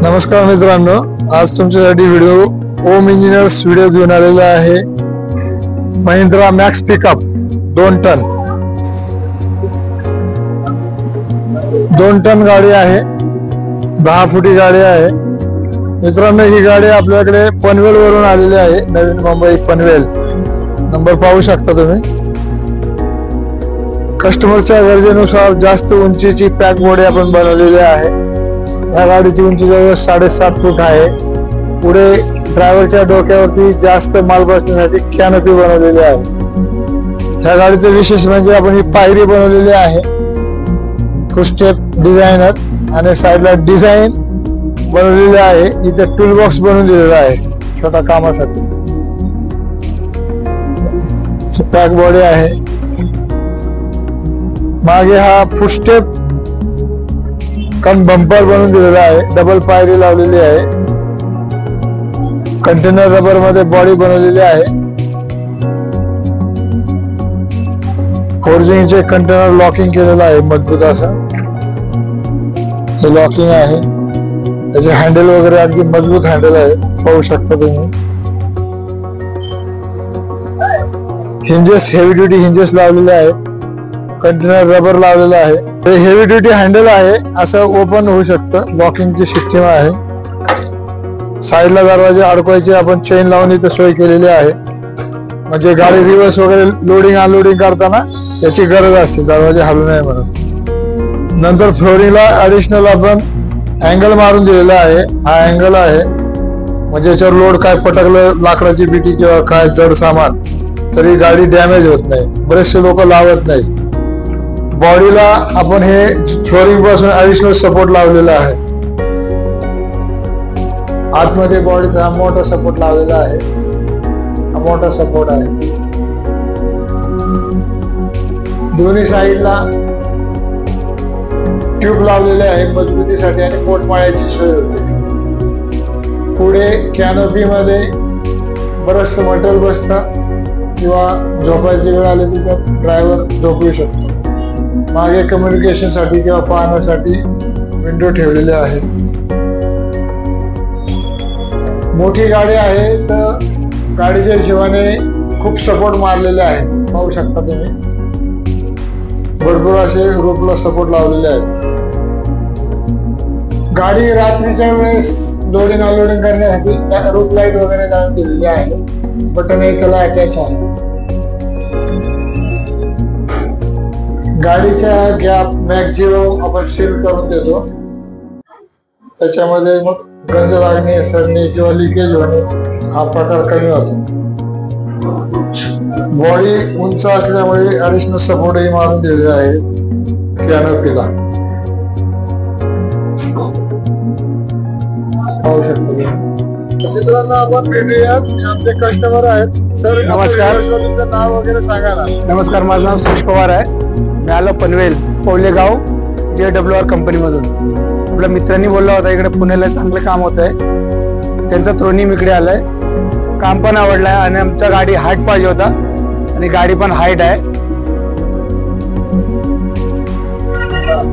नमस्कार मित्रांनो, आज तुमच्यासाठी व्हिडिओ ओम इंजिनियर्स व्हिडिओ घेऊन आलेला आहे। Mahindra Max pickup 2 ton 2 ton गाडी आहे, 10 फुटी गाडी आहे। मित्रांनो, ही गाडी आपल्याकडे पनवेल वरून आलेली आहे, नवीन मुंबई पनवेल। नंबर पाहू शकता तुम्ही। कस्टमरच्या गरजेनुसार जास्त उंचीची पॅक बॉडी आपण बनवलेली आहे। या गाडीची उंची जवळ 7.5 फूट आहे। पुढे ड्रायव्हरच्या डोक्यावरती जास्त माल बसण्यासाठी कॅनोपी बनवलेली आहे। या गाडीचं विशेष म्हणजे आपण ही पायरी बनवलेली आहे, फुटस्टेप डिझायनर, आणि साइडला डिझाइन बनवलेली आहे। इथे टूल बॉक्स बनवून दिलेला आहे छोट्या कामासाठी। पॅक बॉडी आहे। मागे हा फुटस्टेप कम बंपर बनवून दिलेला आहे, डबल पायरी लावलेली आहे। कंटेनर रबर मध्ये बॉडी बनवलेली आहे। फोर्जिंगचे कंटेनर लॉकिंग केलेलं आहे मजबूत असं, हे लॉकिंग आहे। त्याचे हँडल वगैरे अगदी मजबूत हँडल आहे, पाहू शकता तुम्ही। हिंजेस हेवी ड्युटी हिंजेस लावलेले आहेत, कंटेनर रबर लावलेला आहे। हे हेवी ड्युटी हँडल आहे, असं ओपन होऊ शकतं, लॉकिंगची सिस्टीम आहे। साईडला दरवाजे अडकवायचे आपण चेन लावून इथे सोय केलेली आहे, म्हणजे गाडी रिव्हर्स वगैरे लोडिंग अनलोडिंग करताना याची गरज असते, दरवाजे हलू नये म्हणून। नंतर फ्लोरिंगला ऍडिशनल आपण अँगल मारून दिलेला आहे। हा अँगल आहे म्हणजे याच्यावर लोड काय पटकलं, लाकडाची बिटी किंवा काय जड सामान, तरी गाडी डॅमेज होत नाही। बरेचसे लोक लावत नाही। बॉडीला आपण हे फ्लोरिंग पासून ऍडिशनल सपोर्ट लावलेला आहे। आतमध्ये बॉडीचा मोठा सपोर्ट लावलेला आहे, हा मोठा सपोर्ट आहे। दोन्ही साईडला ट्यूब लावलेले आहे मजबूतीसाठी आणि पोटमाळ्याची सोय होते। पुढे कॅनोपी मध्ये बरचसं मटेरियल बसतं किंवा झोपायची वेळ आली की त्यात ड्रायव्हर झोपू शकतो। मागे कम्युनिकेशन साठी किंवा पाहण्यासाठी विंडो ठेवलेले आहे। मोठी गाडी आहे तर गाडीच्या हिशोबाने खूप सपोर्ट मारलेले आहे, पाहू शकता तुम्ही। भरपूर असे रोपला सपोर्ट लावलेले आहेत। गाडी रात्रीच्या वेळेस लोडिंग अनलोडिंग करण्यासाठी रूफ लाईट वगैरे लावून दिलेली आहे। बटन हे त्याला अटॅच आहे। गाडीच्या गॅप मॅक्झिमम आपण सील करून देतो, त्याच्यामध्ये मग गंज लागणे, सडणे किंवा लिकेज होणे हा प्रकार कमी होतो। बॉडी उंच असल्यामुळे ऍडिशनल सपोर्टही मारून दिलेला आहे कॅनोपीला, पाहू शकतो। मित्रांनो, आपण भेटूयात, आपले कस्टमर आहेत। सर नमस्कार, तुमचं नाव वगैरे सांगा ना। नमस्कार, माझं नाव सुरेश पवार आहे। मी आलो पनवेल पवलेगाव JWR कंपनी मधून। आपल्या मित्रांनी बोलला होता इकडे पुण्याला चांगलं काम होत आहे, त्यांचा थ्रोनी इकडे आलाय। काम पण आवडलंय आणि आमच्या गाडी हाईट पाहिजे होता आणि गाडी पण हाईट आहे।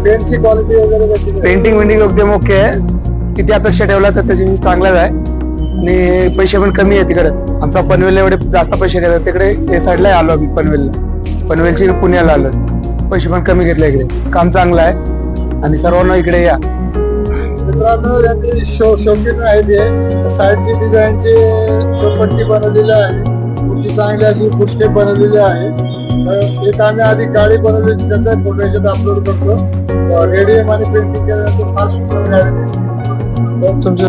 पेंटची क्वालिटी वगैरे पेंटिंग एकदम ओके आहे। किती अपेक्षा ठेवला तर त्याची चांगलाच आहे आणि पैसे पण कमी आहे तिकडे। आमचा पनवेल एवढे जास्त पैसे घेतात, तिकडे या साईडला आलो आम्ही पनवेलला, पनवेलची पुण्याला आलो, पैसे पण कमी घेतले। इकडे काम चांगलं आहे आणि सर्वांना इकडे या। मित्रांनो, यांनी शौकीन आहे, साईडची डिझाईनची शोपट्टी बनवलेली आहे, पुढची चांगली अशी फुटस्टेप बनवलेली आहे। एक आम्ही आधी गाडी बनवली, त्याचा फोटो याच्यात अपलोड करतो। रेडियम आणि पेंटिंग केल्यानंतर फार सुंदर गाडी दिसते। तुमचे